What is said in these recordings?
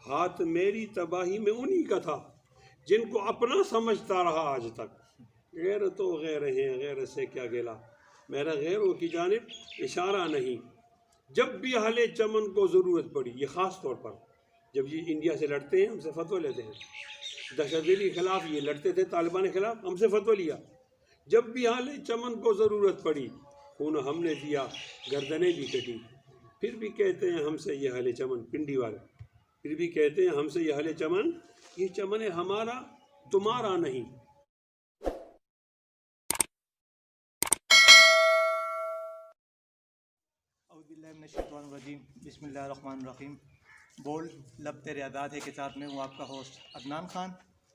ہاتھ میری تباہی میں انہی کا تھا جن کو اپنا سمجھتا رہا آج تک۔ غیر تو غیر ہیں، غیر سے کیا گلا، میرا غیروں کی جانب اشارہ نہیں۔ جب بھی اہل چمن کو ضرورت پڑی، یہ خاص طور پر جب یہ انڈیا سے لڑتے ہیں، ہم سے فتویٰ لیتے ہیں، دہشت گردی کے خلاف یہ لڑتے تھے، طالبان کے خلاف، ہم سے فتویٰ لیا۔ جب بھی اہل چمن کو ضرورت پڑی، خون ہم نے دیا، گردنیں بھی کٹی۔ پھر بھی کہتے ہیں ہم سے یہ اہل چمن، پنڈی والے پھر بھی کہتے ہیں ہم سے یہ اہل چمن، یہ چمن ہے ہمارا تمہارا نہیں۔ اعوذ باللہ من الشیطان الرجیم، بسم اللہ الرحمن الرحیم۔ بول لب تیرے آزاد ہے کے ساتھ میں ہوں آپ کا ہوسٹ عدنان خان،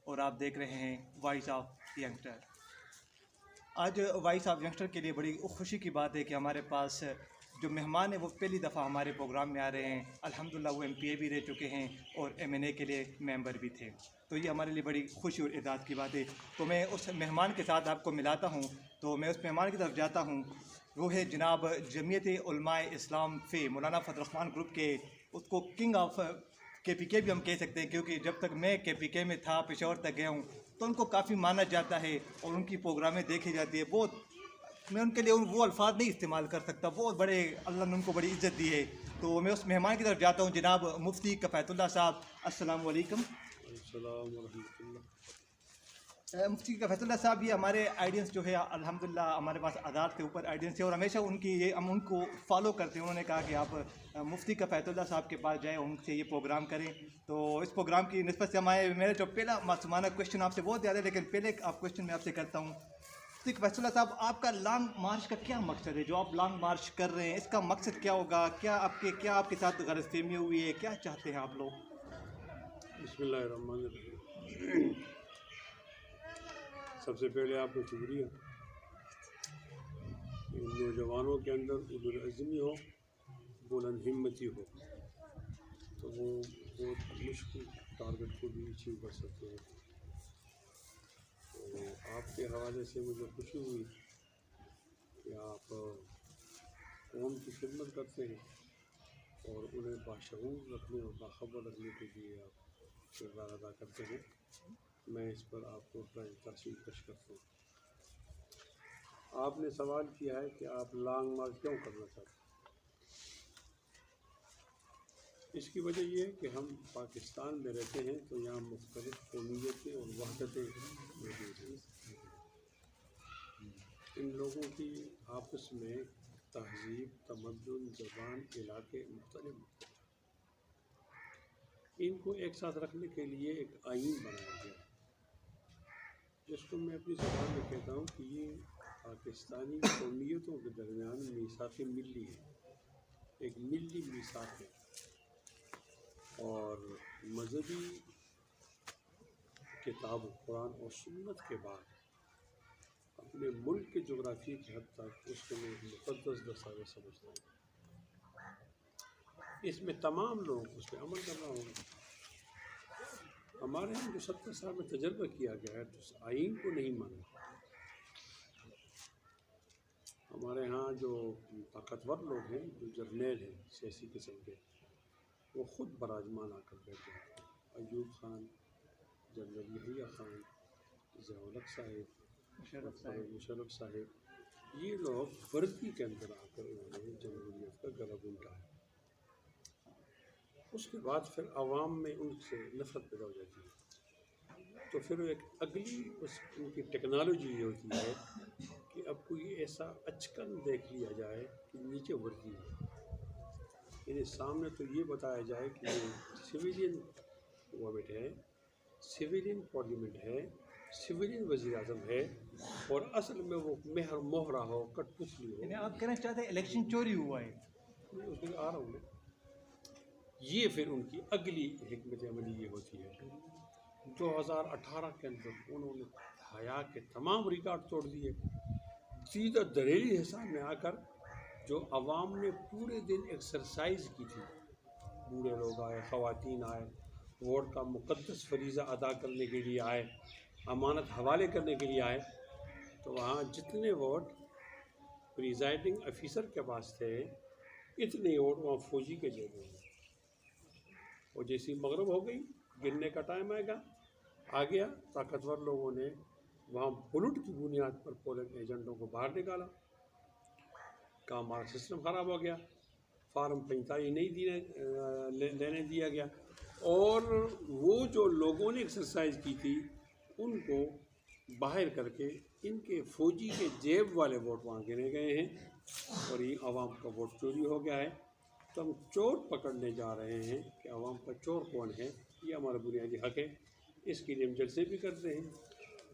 اور آپ دیکھ رہے ہیں وائس آف ینگسٹر۔ آج وائس آف ینگسٹر کے لیے بڑی خوشی کی بات ہے کہ ہمارے پاس جو مہمان ہیں وہ پہلی دفعہ ہمارے پروگرام میں آ رہے ہیں۔ الحمدللہ وہ ایم پی اے بھی رہ چکے ہیں اور ایم این اے کے لیے ممبر بھی تھے، تو یہ ہمارے لیے بڑی خوشی اور اعزاز کی بات ہے۔ تو میں اس مہمان کے ساتھ آپ کو ملاتا ہوں، تو میں اس مہمان کی طرف جاتا ہوں۔ وہ ہے جناب جمعیت علماء اسلام فی مولانا فضل الرحمان گروپ کے، اس کو کنگ آف کے پی کے بھی ہم کہہ سکتے ہیں، کیونکہ جب تک میں کے پی کے میں تھا، پشاور تک گیا ہوں، تو ان کو کافی مانا جاتا ہے اور ان کی پروگرامیں دیکھی جاتی ہے۔ بہت میں ان کے لیے وہ الفاظ نہیں استعمال کر سکتا، بہت بڑے اللہ نے ان کو بڑی عزت دی ہے۔ تو میں اس مہمان کی طرف جاتا ہوں، جناب مفتی کفایت اللہ صاحب، السلام علیکم۔ السلام ورحمۃ اللہ۔ مفتی کفایت اللہ صاحب، یہ ہمارے آئیڈینس جو ہے الحمدللہ ہمارے پاس آزاد کے اوپر آئیڈینس ہے، اور ہمیشہ ان کی یہ ہم ان کو فالو کرتے ہیں۔ انہوں نے کہا کہ آپ مفتی کفایت اللہ صاحب کے پاس جائیں، ان سے یہ پروگرام کریں۔ تو اس پروگرام کی نسبت سے میرا جو پہلا معصومانہ کویشچن آپ سے بہت زیادہ ہے، لیکن پہلے کویشچن میں آپ سے کرتا ہوں۔ مفتی کفایت اللہ صاحب، آپ کا لانگ مارچ کا کیا مقصد ہے؟ جو آپ لانگ مارچ کر رہے ہیں، اس کا مقصد کیا ہوگا؟ کیا آپ کے ساتھ غلط فہمی ہوئی ہے؟ کیا چاہتے ہیں آپ لوگ؟ بسم اللہ الرحمن الرحیم۔ سب سے پہلے آپ کو شکریہ، نوجوانوں کے اندر اولوالعزمی ہو، بلند ہمتی ہو، تو وہ بہت مشکل ٹارگٹ کو بھی اچیو کر سکتے ہیں۔ تو آپ کے حوالے سے مجھے خوشی ہوئی کہ آپ قوم کی خدمت کرتے ہیں اور انہیں باشعور رکھنے اور باخبر رکھنے کے لیے آپ کردار ادا کرتے ہیں۔ میں اس پر آپ کو تحسین پیش کرتا ہوں۔ آپ نے سوال کیا ہے کہ آپ لانگ مارچ کیوں کرنا چاہتے ہیں۔ اس کی وجہ یہ ہے کہ ہم پاکستان میں رہتے ہیں، تو یہاں مختلف قومیتیں اور وحدتیں موجود ہیں۔ ان لوگوں کی آپس میں تہذیب، تمدن، زبان، علاقے مختلف، ان کو ایک ساتھ رکھنے کے لیے ایک آئین بنایا گیا ہے، جس کو میں اپنی زبان میں کہتا ہوں کہ یہ پاکستانی قومیتوں کے درمیان میثاق ملی ہے، ایک ملی میثاق ہے۔ اور مذہبی کتاب قرآن اور سنت کے بعد اپنے ملک کے جغرافیے کی حد تک اس کو میں مقدس دستاویز سمجھتا ہوں۔ اس میں تمام لوگ اس پہ عمل کرنا ہوگا۔ ہمارے یہاں جو 70 سال میں تجربہ کیا گیا ہے، تو اس آئین کو نہیں مانا۔ ہمارے ہاں جو طاقتور لوگ ہیں، جو جرنیل ہیں سیاسی قسم کے، وہ خود براجمان آ کر بیٹھ جاتے ہیں۔ ایوب خان، جنرل یحییٰ خان، ضیاء الحق صاحب، مشرف صاحب، یہ لوگ وردی کے اندر آ کر انہوں نے جمہوریت کا گلا گھونٹا ہے۔ اس کے بعد پھر عوام میں ان سے نفرت پیدا ہو جاتی ہے، تو پھر ایک اگلی ان کی ٹیکنالوجی یہ ہوتی ہے کہ اب کوئی ایسا اچکن دیکھ لیا جائے کہ نیچے وردی ہے، یعنی سامنے تو یہ بتایا جائے کہ یہ سویلین گورنمنٹ ہے، سویلین پارلیمنٹ ہے، سویلین وزیر اعظم ہے، اور اصل میں وہ مہر مہرہ ہو، کٹ پتلی ہو۔ یعنی آپ کہنا چاہتے ہیں الیکشن چوری ہوا ہے؟ اس میں آ رہا ہوں میں۔ یہ پھر ان کی اگلی حکمت عملی یہ ہوتی ہے۔ 2018 کے اندر انہوں نے حیا کے تمام ریکارڈ توڑ دیے، سیدھا دلیری حساب میں آ کر جو عوام نے پورے دن ایکسرسائز کی تھی، بوڑھے لوگ آئے، خواتین آئے، ووٹ کا مقدس فریضہ ادا کرنے کے لیے آئے، امانت حوالے کرنے کے لیے آئے، تو وہاں جتنے ووٹ پریزائڈنگ افیسر کے پاس تھے، اتنے ووٹ وہاں فوجی کے جیبوں میں۔ اور جیسی مغرب ہو گئی گرنے کا ٹائم آ گیا طاقتور لوگوں نے وہاں بلٹ کی بنیاد پر پولنگ ایجنٹوں کو باہر نکالا. کام ہمارا سسٹم خراب ہو گیا, فارم 45 نہیں لینے دیا گیا, اور وہ جو لوگوں نے ایکسرسائز کی تھی ان کو باہر کر کے ان کے فوجی کے جیب والے ووٹ وہاں گنے گئے ہیں اور یہ عوام کا ووٹ چوری ہو گیا ہے. تو ہم چور پکڑنے جا رہے ہیں کہ عوام کا چور کون ہے, یہ ہمارا بنیادی حق ہے. اس کے لیے ہم جلسے بھی کرتے ہیں,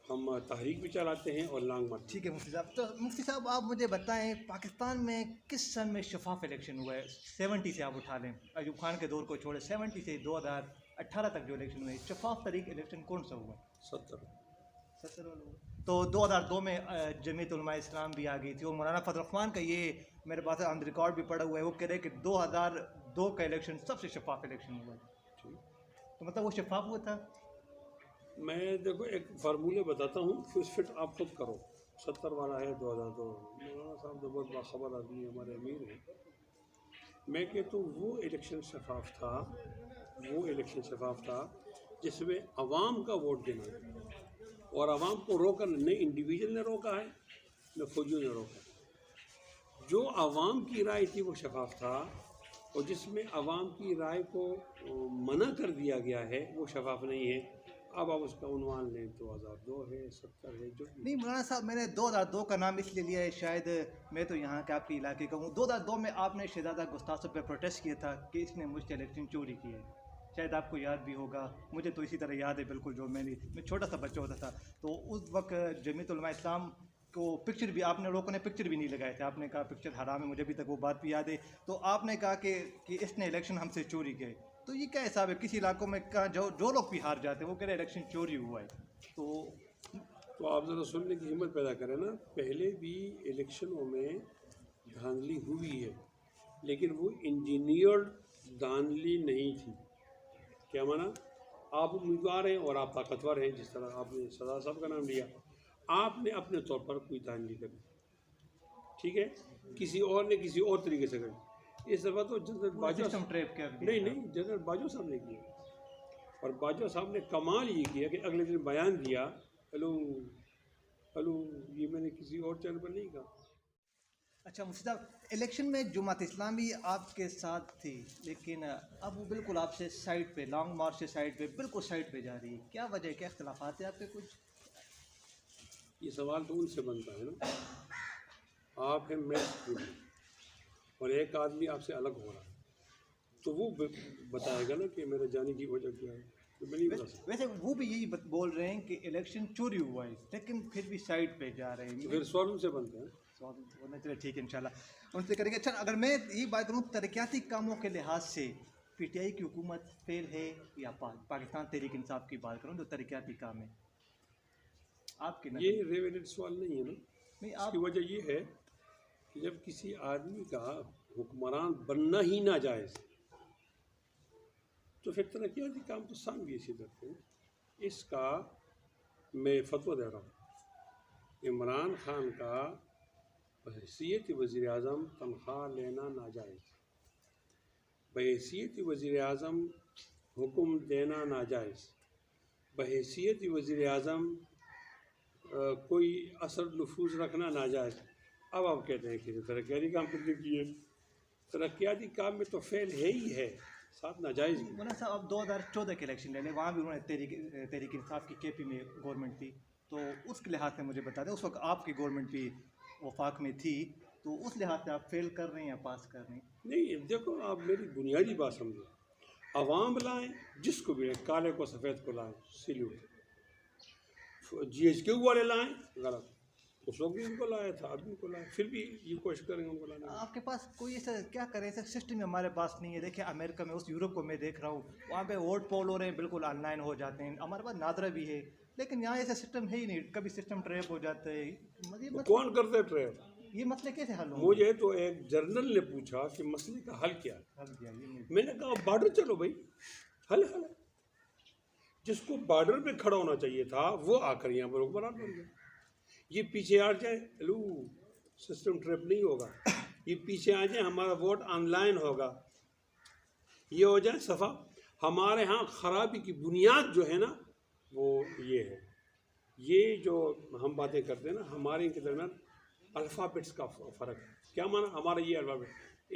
ہم تحریک بھی چلاتے ہیں اور لانگ مارچ. ٹھیک ہے مفتی صاحب. تو مفتی صاحب آپ مجھے بتائیں پاکستان میں کس سن میں شفاف الیکشن ہوا ہے؟ 70 سے آپ اٹھا لیں, ایوب خان کے دور کو چھوڑے, 70 سے 2018 تک جو الیکشن ہوئے شفاف طریقے الیکشن کون سا ہوا؟ 70 والا. تو 2002 میں جمعیت علماء اسلام بھی آ گئی تھی, اور مولانا فضل الرحمان کا یہ میرے پاس آن ریکارڈ بھی پڑا ہوا ہے, وہ کہہ رہے کہ 2002 کا الیکشن سب سے شفاف الیکشن ہوا ہے. تو مطلب وہ شفاف ہوا تھا؟ میں دیکھو ایک فارمولے بتاتا ہوں, فٹ آپ خود کرو. 70 والا ہے 2002. مولانا صاحب تو بہت باخبر آدمی ہے, ہمارے امیر ہیں. میں کہتا ہوں وہ الیکشن شفاف تھا جس میں عوام کا ووٹ دینا ہے, اور عوام کو روکا نہ انڈیویجول نے روکا ہے نہ فوجیوں نے روکا. جو عوام کی رائے تھی وہ شفاف تھا, اور جس میں عوام کی رائے کو منع کر دیا گیا ہے وہ شفاف نہیں ہے. اب آپ اس کا عنوان لیں 2002 ہے 70 ہے جو نہیں. مولانا صاحب میں نے 2002 کا نام اس لیے لیا ہے, شاید میں تو یہاں کے آپ کے علاقے کا ہوں. 2002 میں آپ نے شہزادہ گستاخو پہ پروٹیسٹ کیا تھا کہ اس نے مجھ سے الیکشن چوری کی ہے, شاید آپ کو یاد بھی ہوگا. مجھے تو اسی طرح یاد ہے بالکل, جو میں چھوٹا سا بچہ ہوتا تھا تو اس وقت جمعیت علماء اسلام کو پکچر بھی آپ نے لوگوں نے پکچر بھی نہیں لگائے تھے. آپ نے کہا پکچر حرام ہے, مجھے ابھی تک وہ بات بھی یاد ہے. تو آپ نے کہا کہ اس نے الیکشن ہم سے چوری کیے. تو یہ کیا حساب ہے؟ کسی علاقوں میں جو لوگ بھی ہار جاتے ہیں وہ کہہ رہے الیکشن چوری ہوا ہے. تو آپ ذرا سننے کی ہمت پیدا کریں نا. پہلے بھی الیکشنوں میں دھاندلی ہوئی ہے, لیکن وہ انجینئرڈ دھاندلی نہیں تھی. کیا مانا؟ آپ امیدوار ہیں اور آپ طاقتور ہیں, جس طرح آپ نے سردار صاحب کا نام لیا, آپ نے اپنے طور پر کوئی دھاندلی کری, ٹھیک ہے, کسی اور نے کسی اور طریقے سے کری. اس دفعہ تو جنرل باجوہ جنرل باجوہ صاحب نے کیا, اور باجوہ صاحب نے کمال یہ کیا کہ اگلے دن بیان دیا, ہلو یہ میں نے کسی اور چینل پر نہیں کہا. اچھا مفتی صاحب, الیکشن میں جماعت اسلامی آپ کے ساتھ تھی, لیکن اب وہ بالکل آپ سے سائڈ پہ, لانگ مارچ سے سائڈ پہ, بالکل سائڈ پہ جا رہی ہے. کیا وجہ ہے, کیا اختلافات ہیں آپ کے کچھ؟ یہ سوال تو ان سے بنتا ہے نا. آپ ہیں میں اور ایک آدمی آپ سے الگ ہو رہا ہے, تو وہ بتائے گا نا کہ میرے جانے کی وجہ کیا ہے. ویسے وہ بھی یہی بول رہے ہیں کہ الیکشن چوری ہوا ہے, لیکن پھر بھی سائڈ پہ جا رہے ہیں. پھر سوال ان سے بنتے ہیں. چلے ٹھیک ہے, انشاءاللہ ان سے کریں گے. اچھا اگر میں یہ بات کروں ترقیاتی کاموں کے لحاظ سے پی ٹی آئی کی حکومت فیل ہے یا پاکستان تحریک انصاف کی بات کروں جو ترقیاتی کام ہے آپ کی؟ یہ ریلیٹڈ سوال نہیں ہے نا. اس کی وجہ یہ ہے کہ جب کسی آدمی کا حکمران بننا ہی ناجائز تو پھر ترقیاتی کام تو سام بھی اسی طرح ہیں. اس کا میں فتویٰ دے رہا ہوں, عمران خان کا بحیثیت وزیر اعظم تنخواہ لینا ناجائز, بحیثیت وزیر اعظم حکم دینا ناجائز, بحیثیت وزیر اعظم کوئی اثر نفوذ رکھنا ناجائز. اب آپ کہتے ہیں کہ ترقیاتی کام کرنے کی ہے. ترقیاتی کام میں تو فیل ہے ہی ہے, ساتھ ناجائز بھی. مولانا صاحب اب 2014 کے الیکشن لے لیں, وہاں بھی انہوں نے تحریک انصاف کی کے پی میں گورنمنٹ تھی, تو اس کے لحاظ سے مجھے بتا دیں اس وقت آپ کی گورنمنٹ بھی وفاق میں تھی, تو اس لحاظ سے آپ فیل کر رہے ہیں یا پاس کر رہے ہیں؟ نہیں دیکھو, آپ میری بنیادی بات سمجھو. عوام لائیں جس کو بھی, کالے کو سفید کو لائیں, سیلیوٹ. جی ایچ کیو والے لائیں, غلط. اس وقت بھی ان کو لایا تھا, اب ان کو لایا, پھر بھی یہ کوشش کریں گے ان کو لانے. آپ کے پاس کوئی ایسا کیا کریں, ایسا سسٹم ہمارے پاس نہیں ہے. دیکھیں امریکہ میں, اس یورپ کو میں دیکھ رہا ہوں, وہاں پہ ووٹ پول ہو رہے ہیں, بالکل آن لائن ہو جاتے ہیں. ہمارے پاس نادرہ بھی ہے, لیکن یہاں ایسا سسٹم ہے ہی نہیں. کبھی سسٹم ٹریپ ہو جاتا ہے. کون کرتے ٹریپ؟ یہ مسئلے کیسے حل ہوں؟ مجھے تو ایک جرنل نے پوچھا کہ مسئلے کا حل کیا ہے. میں نے کہا بارڈر چلو بھائی, حل ہے. جس کو بارڈر پہ کھڑا ہونا چاہیے تھا وہ آ کر یہاں پر حکمران بن گیا. یہ پیچھے آ جائے, ہلو سسٹم ٹریپ نہیں ہوگا. یہ پیچھے آ جائیں, ہمارا ووٹ آن لائن ہوگا, یہ ہو جائے صفا. ہمارے ہاں خرابی کی بنیاد جو ہے نا وہ یہ ہے. یہ جو ہم باتیں کرتے ہیں نا ہمارے ان کے درمیان الفابیٹس کا فرق ہے. کیا مانا ہمارا یہ الفابیٹ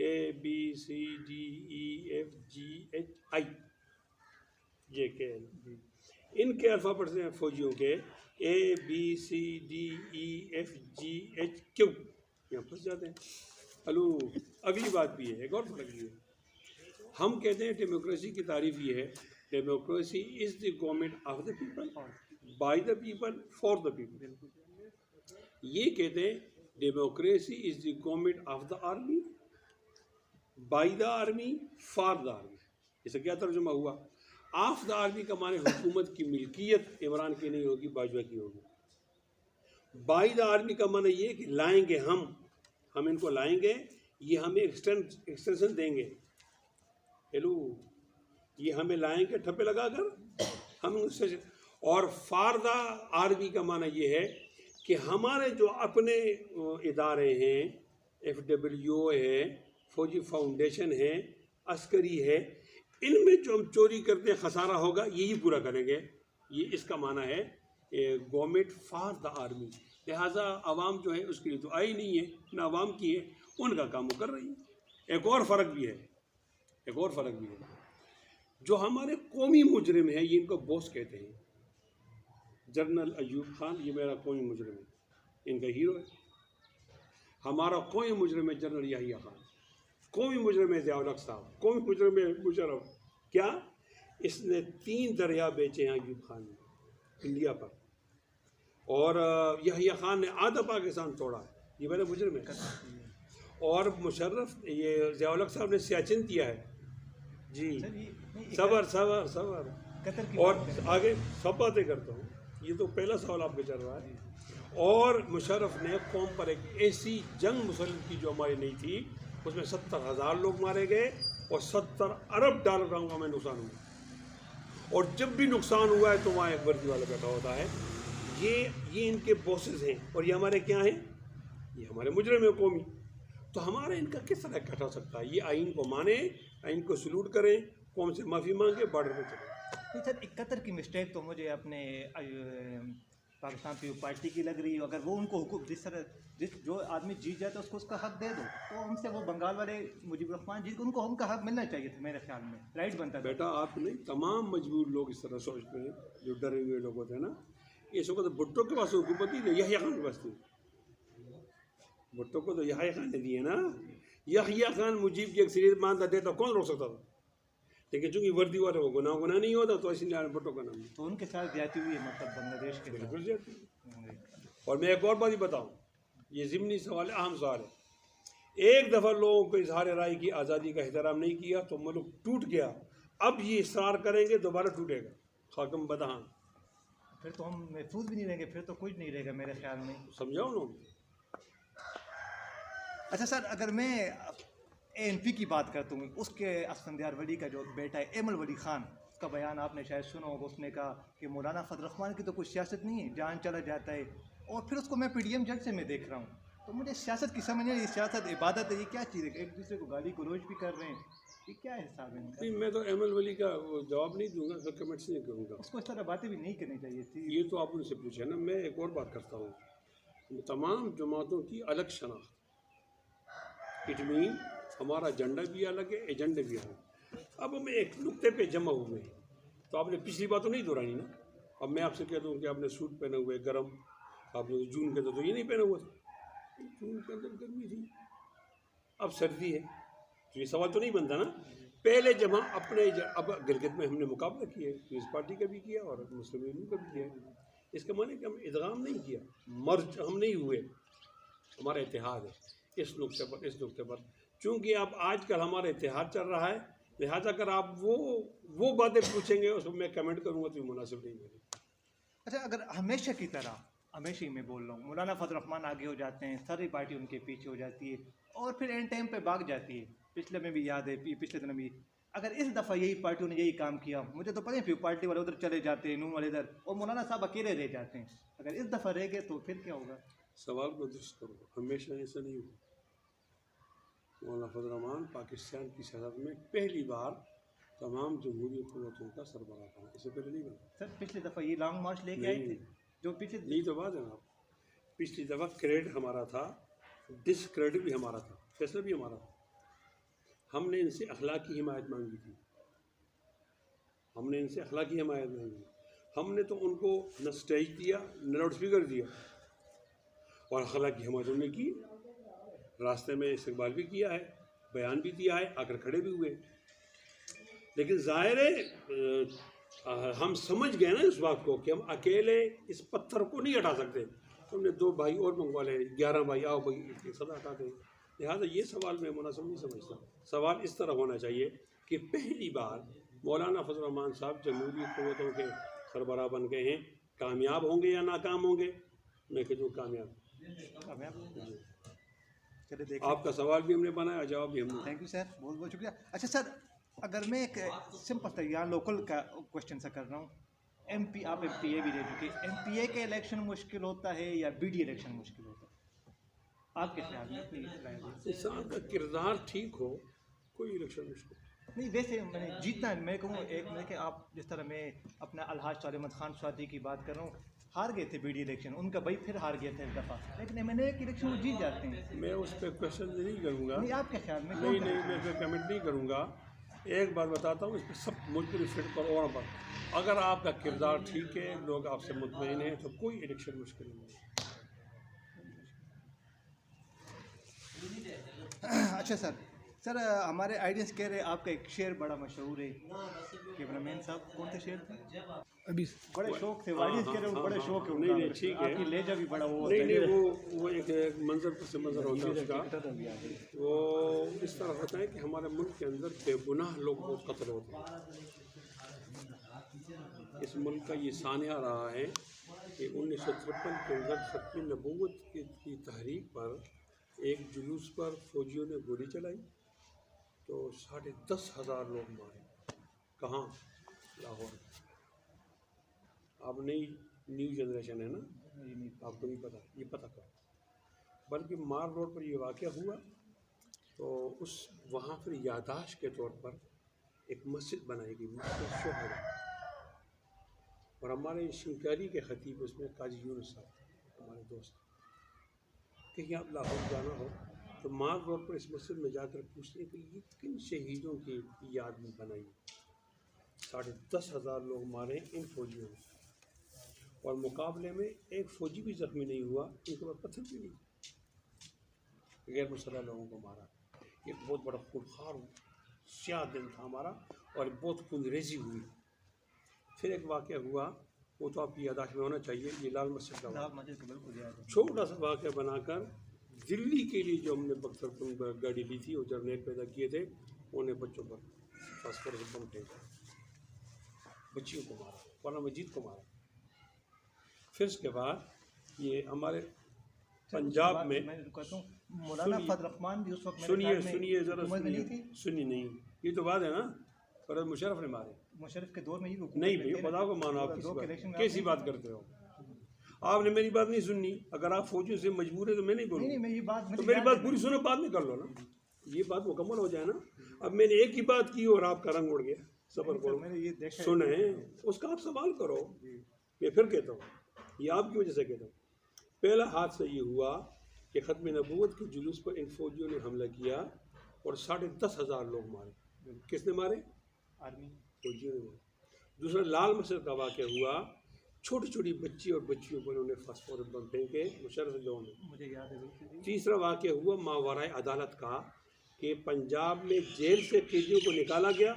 ABCDEFGHI JKL. ان کے الفابیٹس ہیں فوجیوں کے ABCDEFGHQ. یہاں پھنس جاتے ہیں. ہلو اگلی بات بھی ہے ایک اور فرق بھی ہے. ہم کہتے ہیں ڈیموکریسی کی تعریف یہ ہے democracy is the government of the people by the people for the people. یہ کہتے ہیں democracy is the government of the army by the army for the army. اس کا کیا ترجمہ ہوا؟ آف دا آرمی کا معنی حکومت کی ملکیت عمران کی نہیں ہوگی باجوہ کی ہوگی. بائی دا آرمی کا معنی یہ کہ لائیں گے ہم ان کو لائیں گے یہ ہمیں ایکسٹینشن دیں گے. ہیلو یہ ہمیں لائیں گے ٹھپے لگا کر ہم اس سے. اور فار دا آرمی کا معنی یہ ہے کہ ہمارے جو اپنے ادارے ہیں FWO ہے فوجی فاؤنڈیشن ہے عسکری ہے ان میں جو ہم چوری کرتے ہیں خسارہ ہوگا یہی پورا کریں گے. یہ اس کا معنی ہے گورنمنٹ فار دا آرمی. لہٰذا عوام جو ہے اس کے لیے تو آئی نہیں ہے نہ عوام کی ہے ان کا کام وہ کر رہی ہے. ایک اور فرق بھی ہے جو ہمارے قومی مجرم ہیں یہ ان کو بوس کہتے ہیں. جنرل ایوب خان یہ میرا قومی مجرم ہے ان کا ہیرو ہے. ہمارا قومی مجرم ہے جنرل یحییٰ خان. قومی مجرم ہے ضیاء الحق صاحب. قومی مجرم ہے مشرف. کیا اس نے 3 دریا بیچے ہیں ایوب خان نے انڈیا پر اور یحییٰ خان نے آدھا پاکستان توڑا. یہ میرا مجرم ہے. اور مشرف یہ ضیاء الحق صاحب نے سیاچن کیا ہے. جی صبر اور آگے سب باتیں کرتا ہوں. یہ تو پہلا سوال آپ کا چل رہا ہے. اور مشرف نے قوم پر ایک ایسی جنگ مسلط کی جو ہماری نہیں تھی اس میں 70,000 لوگ مارے گئے اور 70 ارب ڈالر کا میں نقصان ہوا. اور جب بھی نقصان ہوا ہے تو وہاں ایک ورزی والا بیٹھا ہوتا ہے. یہ ان کے باسز ہیں اور یہ ہمارے کیا ہیں یہ ہمارے مجرم ہیں قومی. تو ہمارا ان کا کس طرح کٹا سکتا ہے؟ یہ آئین کو مانے آئین کو سلوٹ کریں قوم سے معافی مانگے بارڈر پہ چلیں. سر 71 کی مسٹیک تو مجھے اپنے پاکستان پیپلز پارٹی کی لگ رہی ہے. اگر وہ ان کو حقوق جو آدمی جیت جاتا ہے اس کو اس کا حق دے دو تو ان سے وہ بنگال والے مجیب الرحمان جی ان کو ان کا حق ملنا چاہیے تھا. میرے خیال میں رائٹ بنتا ہے. بیٹا آپ نہیں تمام مجبور لوگ اس طرح سوچتے ہیں جو ڈرے ہوئے لوگ ہوتے ہیں نا. اس وقت بھٹو کے پاس حکومت ہی یحییٰ خان کے پاس تھی. بھٹو کو تو یحییٰ خان نے دی ہے نا. یحییٰ خان مجیب کی اکثریت مانتا دیتا کون روک سکتا تھا؟ لیکن چونکہ وردی والے کو گناہ نہیں ہوتا تو اسی لیے بھٹو کا نام. تو ان کے ساتھ زیادتی ہوئی ہے مطلب بنگلہ دیش کے بالکل زیادتی. اور میں ایک اور بات ہی بتاؤں یہ ضمنی سوال ہے اہم سوال ہے. ایک دفعہ لوگوں کو اظہار رائے کی آزادی کا احترام نہیں کیا تو ملک ٹوٹ گیا. اب یہ اصرار کریں گے دوبارہ ٹوٹے گا. خاکم بدہان. پھر تو ہم محفوظ بھی نہیں رہیں گے. پھر تو کچھ نہیں رہے گا میرے خیال میں. سمجھاؤ نا. اچھا سر اگر میں ANP کی بات کرتا ہوں اس کے اسفندیار ولی کا جو بیٹا ہے ایمل ولی خان اس کا بیان آپ نے شاید سنا ہوگا. اس نے کہا کہ مولانا فضل الرحمان کی تو کوئی سیاست نہیں ہے جان چلا جاتا ہے. اور پھر اس کو میں PDM جج سے میں دیکھ رہا ہوں تو مجھے سیاست کی سمجھ نہیں. یہ سیاست عبادت ہے یہ کیا چیز ہے؟ ایک دوسرے کو گالی گلوچ بھی کر رہے ہیں. یہ کیا حساب ہے؟ نہیں میں تو ایمل ولی کا جواب نہیں دوں گا کمنٹس نہیں کروں گا. اس کو اس طرح باتیں بھی نہیں کرنی چاہیے تھی. یہ تو آپ ان سے پوچھیں نا. میں ایک اور بات کرتا ہوں تمام جماعتوں کی الگ شناخت. اٹ مین ہمارا جھنڈا بھی الگ ہے ایجنڈے بھی الگ. اب ہم ایک نقطے پہ جمع ہوئے ہیں تو آپ نے پچھلی بات تو نہیں دہرانی نا. اب میں آپ سے کہہ دوں کہ آپ نے سوٹ پہنے ہوئے گرم آپ نے جون کے اندر تو یہ نہیں پہنا ہوا تھا. جون کے اندر گرمی تھی اب سردی ہے تو یہ سوال تو نہیں بنتا نا. پہلے جب ہم اپنے اب گلگت میں ہم نے مقابلہ کیا پیپلز پارٹی کا بھی کیا اور مسلم لیگ کا بھی کیا. اس کا معنی کہ ہم ادغام نہیں کیا مرج ہم نہیں ہوئے. ہمارا اتحاد ہے اس نقطے پر چونکہ اب آج کل ہمارا اتحاد چل رہا ہے لہٰذا اگر آپ وہ باتیں پوچھیں گے اس کو میں کمنٹ کروں گا تو یہ مناسب نہیں ہے. اچھا اگر ہمیشہ کی طرح ہمیشہ ہی میں بول رہا ہوں مولانا فضل الرحمان آگے ہو جاتے ہیں ساری پارٹی ان کے پیچھے ہو جاتی ہے اور پھر اینڈ ٹائم پہ بھاگ جاتی ہے. پچھلے میں بھی یاد ہے پچھلے دنوں بھی اگر اس دفعہ یہی پارٹیوں نے یہی کام کیا مجھے تو پتہ نہیں پھر پارٹی والے ادھر چلے جاتے ہیں نون والے ادھر اور مولانا صاحب اکیلے رہ جاتے ہیں. اگر اس دفعہ رہ گئے تو پھر کیا ہوگا؟ سوال کو درست کرو. ہمیشہ ایسا نہیں ہوا. مولانا فضل الرحمان پاکستان کی سیاست میں پہلی بار تمام جمہوری قوتوں کا سربراہ بنا، اس سے پہلے نہیں بنا. سر پچھلی دفعہ یہ لانگ مارچ لے کے آئے تھے جو پچھلے یہی تو بات ہے نا. پچھلی دفعہ کریڈٹ ہمارا تھا، ڈسکریڈٹ بھی ہمارا تھا، فیصلہ بھی ہمارا تھا. ہم نے ان سے اخلاقی حمایت مانگی تھی، ہم نے ان سے اخلاقی حمایت مانگی. ہم نے تو ان کو نہ اسٹیج دیا نہ لاؤڈ اسپیکر دیا، اور اخلاقی حمایت انہوں نے کی. راستے میں استقبال بھی کیا ہے، بیان بھی دیا ہے، آ کر کھڑے بھی ہوئے. لیکن ظاہر ہے ہم سمجھ گئے نا اس بات کو کہ ہم اکیلے اس پتھر کو نہیں ہٹا سکتے. ہم نے 2 بھائی اور منگوا لے، 11 بھائی آؤ بھائی اس کی صدا ہٹا دیں. لہٰذا یہ سوال میں مناسب نہیں سمجھتا. سوال اس طرح ہونا چاہیے کہ پہلی بار مولانا فضل الرحمان صاحب جمہوری قوتوں کے سربراہ بن گئے ہیں، کامیاب ہوں گے یا ناکام ہوں گے؟ میں کہتا ہوں کامیاب. آپ کا سوال بھی ہم نے بنایا، جواب بھی ہم نے. تھینک یو سر، بہت بہت شکریہ. اچھا سر، اگر میں ایک سمپل سا یہاں لوکل کا کوشچن سا کر رہا ہوں، ایم پی آپ ایم پی اے بھی رہ چکے، ایم پی اے کا الیکشن مشکل ہوتا ہے یا بی ڈی الیکشن مشکل ہوتا ہے؟ آپ کے خیال میں اپنی رائے دیں. انسان کا کردار ٹھیک ہو کوئی الیکشن مشکل نہیں، ویسے میں نے جیتنا ہے. میں کہوں ایک میں کہ آپ جس طرح میں اپنا الحاج طارق احمد خان سعودی کی بات کر رہا ہوں، ہار گئے تھے بی ڈی الیکشن، ان کا بھائی پھر ہار گیا تھا ایک دفعہ، لیکن ایم این اے کی الیکشن وہ جیت جاتے ہیں. میں اس پہ کوشچن نہیں کروں گا. نہیں، آپ کے خیال میں نہیں میں اس پہ کمنٹ نہیں کروں گا. ایک بات بتاتا ہوں، اس پہ سب مجھ پر فٹ پر اور پر، اگر آپ کا کردار ٹھیک ہے، لوگ آپ سے مطمئن ہیں، تو کوئی الیکشن مشکل نہیں ہے. اچھا سر ہمارے آئیڈینس کہہ رہے آپ کا ایک شعر بڑا مشہور ہے کہ ابراہیم صاحب کون سے شعر تھے؟ ابھی بڑے شوق تھے، آئیڈینس کہہ رہے ہیں بڑے شوق ہے. نہیں ٹھیک ہے، آپ کی لہجہ بھی بڑا وہ نہیں وہ ایک منظر سے منظر ہوتا ہے اس کا. وہ اس طرح ہوتا ہے کہ ہمارے ملک کے اندر بے گناہ لوگ بہت قتل ہوتے ہیں. اس ملک کا یہ سانحہ رہا ہے کہ 1953 کے اندر ختم نبوت کی تحریک پر ایک جلوس پر فوجیوں نے گولی چلائی تو 10,500 لوگ مارے. کہاں؟ لاہور. آپ نئی نیو جنریشن ہے نا، آپ کو نہیں پتہ، یہ پتہ کرو. بلکہ مار روڈ پر یہ واقعہ ہوا تو وہاں پھر یادداشت کے طور پر ایک مسجد بنائی گئی، مسجد شہداء. اور ہمارے شنکاری کے خطیب اس میں قاضی یونس صاحب ہمارے دوست. کہیں آپ لاہور جانا ہو تو مار روڈ پر اس مسجد میں جا کر پوچھتے ہیں کہ یہ کن شہیدوں کی یاد میں بنائی. 10,500 لوگ مارے ان فوجیوں نے، اور مقابلے میں ایک فوجی بھی زخمی نہیں ہوا، ان کے بعد پتھر بھی نہیں، غیر مسلح لوگوں کو مارا. یہ بہت بڑا خونخوار سیاہ دن تھا ہمارا، اور بہت خون ریزی ہوئی. پھر ایک واقعہ ہوا، وہ تو آپ کی یادداشت میں ہونا چاہیے، یہ لال مسجد کا واقعہ. چھوٹا سا واقعہ بنا کر دلی کے لیے جو ہم نے بختر پور گاڑی لی تھی اور جرنیل پیدا کیے تھے، انہوں نے بچوں پر فاسفورس بم پھینکا، بچیوں کو مارا، قرآن مجید کو مارا. پھر اس کے بعد یہ ہمارے پنجاب میں مولانا فضل الرحمان بھی اس وقت سنیے ذرا سنی نہیں، یہ تو بات ہے نا، پر مشرف نے مارے. مشرف کے دور میں ہی نہیں بھائی خدا کو مانو، آپ کیسی بات کرتے ہو؟ آپ نے میری بات نہیں سننی. اگر آپ فوجیوں سے مجبور ہے تو میں نہیں بولوں، تو میری بات پوری سنو، بعد میں کر لو نا، یہ بات مکمل ہو جائے نا. اب میں نے ایک ہی بات کی اور آپ کا رنگ اڑ گیا. صبر کرو، سنیں اس کا آپ سوال کرو. میں پھر کہتا ہوں، یہ آپ کی وجہ سے کہتا ہوں. پہلا حادثہ یہ ہوا کہ ختم نبوت کے جلوس پر ان فوجیوں نے حملہ کیا اور 10,500 لوگ مارے. کس نے مارے؟ آرمی، فوجیوں نے مارے. دوسرا لال مسجد کا واقعہ ہوا، چھوٹی چھوٹی بچی اور بچیوں پر انہوں نے فاسفورس بم پھینکے، مشرف لوگوں نے. مجھے یاد ہے. تیسرا واقعہ ہوا ماورائے عدالت کا کہ پنجاب میں جیل سے قیدیوں کو نکالا گیا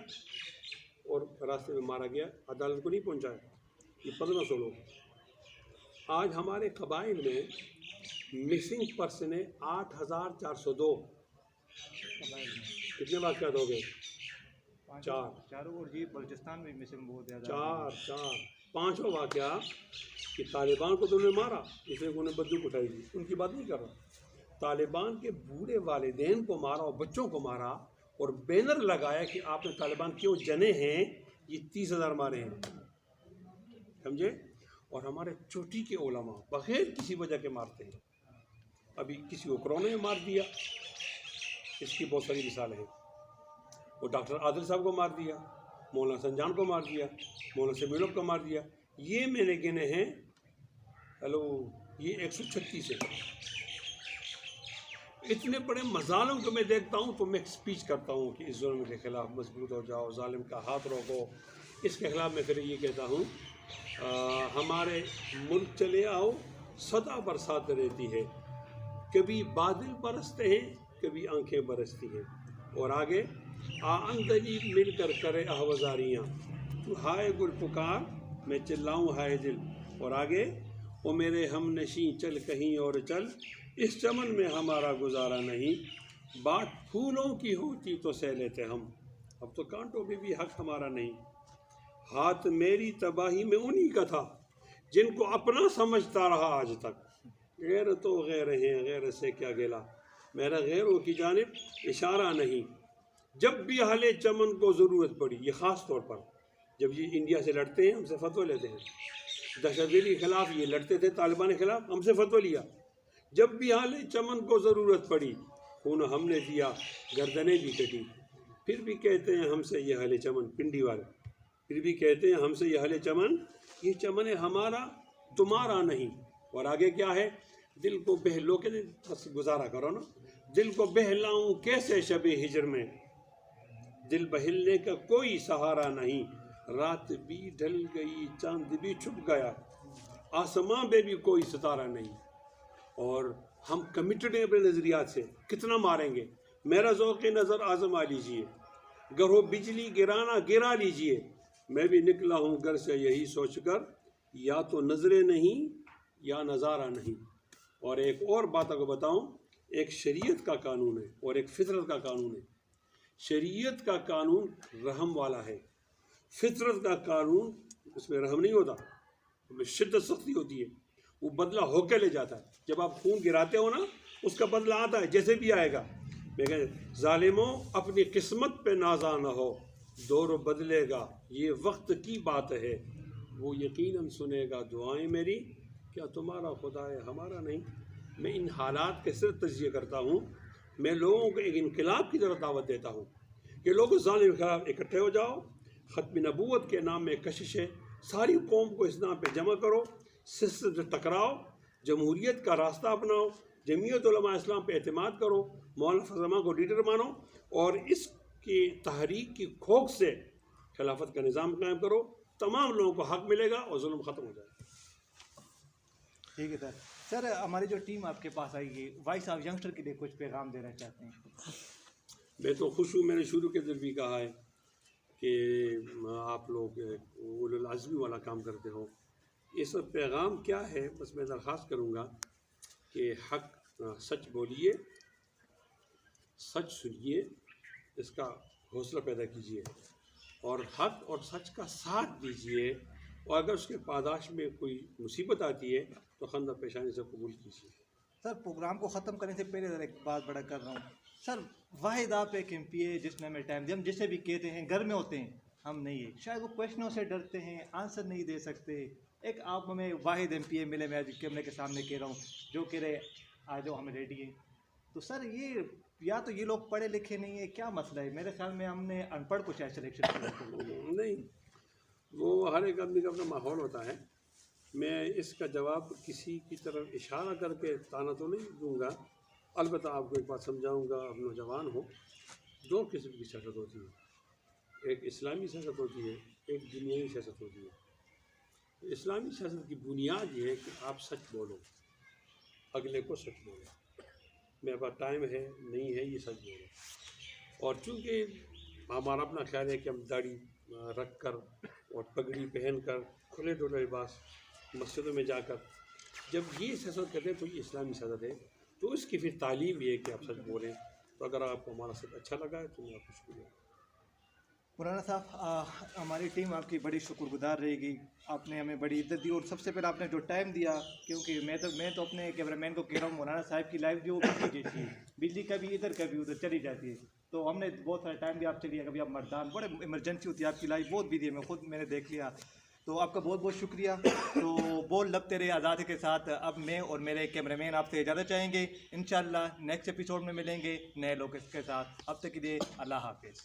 اور راستے میں مارا گیا، عدالت کو نہیں پہنچایا. یہ 1500 لوگ. آج ہمارے قبائل میں مسنگ پرسن ہے 8,402. کتنے واقعات ہو گئے؟ 4. اور جی بلوچستان میں مسنگ بہت زیادہ. 4. پانچواں واقعہ کہ طالبان کو تو انہوں نے مارا، اس لیے انہوں نے بندوق اٹھائی تھی، ان کی بات نہیں کر رہا. طالبان کے بوڑھے والدین کو مارا اور بچوں کو مارا اور بینر لگایا کہ آپ نے طالبان کیوں جنے ہیں، یہ 30,000 مارے ہیں. سمجھے؟ اور ہمارے چوٹی کے علماء بغیر کسی وجہ کے مارتے ہیں. ابھی کسی کو کرونا نے مار دیا، اس کی بہت ساری مثالیں ہیں. وہ ڈاکٹر عادل صاحب کو مار دیا، مولانا سنجان کو مار دیا، مولانا سمیلوں کو مار دیا. یہ میں نے گنے ہیں یہ 136 ہے. اتنے بڑے مظالم کو میں دیکھتا ہوں تو میں اسپیچ کرتا ہوں کہ اس ظلم کے خلاف مضبوط ہو جاؤ، ظالم کا ہاتھ روکو. اس کے خلاف میں پھر یہ کہتا ہوں ہمارے ملک چلے آؤ صدا برسات رہتی ہے، کبھی بادل برستے ہیں کبھی آنکھیں برستی ہیں. اور آگے اندلی مل کر کرے احوزاریاں، تو ہائے گل پکار میں چلاؤں ہائے دل. اور آگے او میرے ہم نشیں چل کہیں اور چل، اس چمن میں ہمارا گزارا نہیں، بات پھولوں کی ہوتی تو سہ لیتے ہم، اب تو کانٹوں میں بھی حق ہمارا نہیں. ہاتھ میری تباہی میں انہی کا تھا جن کو اپنا سمجھتا رہا آج تک، غیر تو غیر ہیں غیر سے کیا گلا، میرا غیروں کی جانب اشارہ نہیں. جب بھی اہل چمن کو ضرورت پڑی، یہ خاص طور پر جب یہ انڈیا سے لڑتے ہیں ہم سے فتویٰ لیتے ہیں، دہشت گردی کے خلاف یہ لڑتے تھے، طالبان کے خلاف ہم سے فتویٰ لیا. جب بھی اہل چمن کو ضرورت پڑی خون ہم نے دیا، گردنیں بھی کٹی. پھر بھی کہتے ہیں ہم سے یہ اہل چمن، پنڈی والے پھر بھی کہتے ہیں ہم سے یہ اہل چمن، یہ چمن ہمارا تمہارا نہیں. اور آگے کیا ہے، دل کو بہلو کے بس گزارا کرو نا، دل کو بہلاؤں کیسے شب ہجر میں، دل بہلنے کا کوئی سہارا نہیں. رات بھی ڈھل گئی چاند بھی چھپ گیا، آسماں پہ بھی کوئی ستارہ نہیں. اور ہم کمیٹڈ ہیں اپنے نظریات سے، کتنا ماریں گے. میرا ذوق نظر آزما لیجئے، گرو بجلی گرانا گرا لیجئے. میں بھی نکلا ہوں گھر سے یہی سوچ کر، یا تو نظریں نہیں یا نظارہ نہیں. اور ایک اور بات کو بتاؤں، ایک شریعت کا قانون ہے اور ایک فطرت کا قانون ہے. شریعت کا قانون رحم والا ہے، فطرت کا قانون اس میں رحم نہیں ہوتا، اس میں شدت سختی ہوتی ہے، وہ بدلہ ہو کے لے جاتا ہے. جب آپ خون گراتے ہو نا اس کا بدلہ آتا ہے، جیسے بھی آئے گا. میں کہتے ظالموں اپنی قسمت پہ نازا نہ ہو، دور بدلے گا یہ وقت کی بات ہے، وہ یقیناً سنے گا دعائیں میری، کیا تمہارا خدا ہے ہمارا نہیں. میں ان حالات کے صرف تجزیہ کرتا ہوں. میں لوگوں کو ایک انقلاب کی طرف دعوت دیتا ہوں کہ لوگوں ظالم کے خلاف اکٹھے ہو جاؤ. ختم نبوت کے نام میں کشش ہے، ساری قوم کو اس نام پہ جمع کرو، سسٹم سے ٹکراؤ، جمہوریت کا راستہ اپناؤ، جمعیت علماء اسلام پہ اعتماد کرو، مولانا فضل الرحمان کو لیڈر مانو، اور اس کی تحریک کی کھوک سے خلافت کا نظام قائم کرو. تمام لوگوں کو حق ملے گا اور ظلم ختم ہو جائے گا. ٹھیک ہے سر، ہماری جو ٹیم آپ کے پاس آئی ہے، وائس آف ینگسٹر کے لیے کچھ پیغام دینا چاہتے ہیں؟ میں تو خوش ہوں، میں نے شروع کے دن بھی کہا ہے کہ آپ لوگ اولو العزمی والا کام کرتے ہو. اس وقت پیغام کیا ہے، بس میں درخواست کروں گا کہ حق سچ بولیے، سچ سنیے، اس کا حوصلہ پیدا کیجیے اور حق اور سچ کا ساتھ دیجیے. اور اگر اس کے پاداش میں کوئی مصیبت آتی ہے تو خندہ پیشانی سے قبول کیجیے. سر پروگرام کو ختم کرنے سے پہلے ذرا ایک بات بڑا کر رہا ہوں. سر واحد آپ ایک ایم پی اے جس نے ہمیں ٹائم دیا، ہم جسے بھی کہتے ہیں گھر میں ہوتے ہیں، ہم نہیں ہے، شاید وہ کویشچنوں سے ڈرتے ہیں، آنسر نہیں دے سکتے. ایک آپ ہمیں واحد ایم پی اے ملے، میں آج کیمرے کے سامنے کہہ رہا ہوں، جو کہہ رہے آ جاؤ ہمیں ریڈی ہیں. تو سر یہ یا تو یہ لوگ پڑھے لکھے نہیں ہیں، کیا مسئلہ ہے؟ میرے خیال میں ہم نے ان پڑھ کو شاید سلیکشن کیا. نہیں، وہ ہر ایک آدمی کا اپنا ماحول ہوتا ہے. میں اس کا جواب کسی کی طرف اشارہ کر کے تانا تو نہیں دوں گا. البتہ آپ کو ایک بات سمجھاؤں گا، آپ نوجوان ہو، دو قسم کی سیاست ہوتی ہے، ایک اسلامی سیاست ہوتی ہے، ایک دنیاوی سیاست ہوتی ہے. اسلامی سیاست کی بنیاد یہ ہے کہ آپ سچ بولو، اگلے کو سچ بولو. میرے پاس ٹائم ہے نہیں ہے، یہ سچ بولو. اور چونکہ ہمارا اپنا خیال ہے کہ ہم داڑھی رکھ کر اور پگڑی پہن کر کھلے ڈولے لباس مسجدوں میں جا کر جب یہ سیاست کرتے ہیں تو یہ اسلامی سیاست ہے. تو اس کی پھر تعلیم یہ ہے کہ آپ سچ بولیں. تو اگر آپ کو ہمارا سچ اچھا لگا ہے تو میں آپ کو شکریہ. مولانا صاحب ہماری ٹیم آپ کی بڑی شکر گزار رہے گی. آپ نے ہمیں بڑی عزت دی، اور سب سے پہلے آپ نے جو ٹائم دیا، کیونکہ میں تو اپنے کیمرہ مین کو کہہ رہا ہوں مولانا صاحب کی لائف جو بجلی جیسی ہے، بجلی کبھی ادھر کبھی ادھر چلی جاتی ہے. تو ہم نے بہت سارا ٹائم دیا، آپ چلیے، کبھی آپ مردان، بڑے ایمرجنسی ہوتی ہے آپ کی لائف، بہت بزی ہے، میں نے دیکھ لیا. تو آپ کا بہت بہت شکریہ. تو بول لب تیرے آزاد کے ساتھ اب میں اور میرے کیمرہ مین آپ سے اجازت چاہیں گے. انشاءاللہ نیکسٹ ایپیسوڈ میں ملیں گے نئے لوگ کے ساتھ. اب تک کے لیے اللہ حافظ.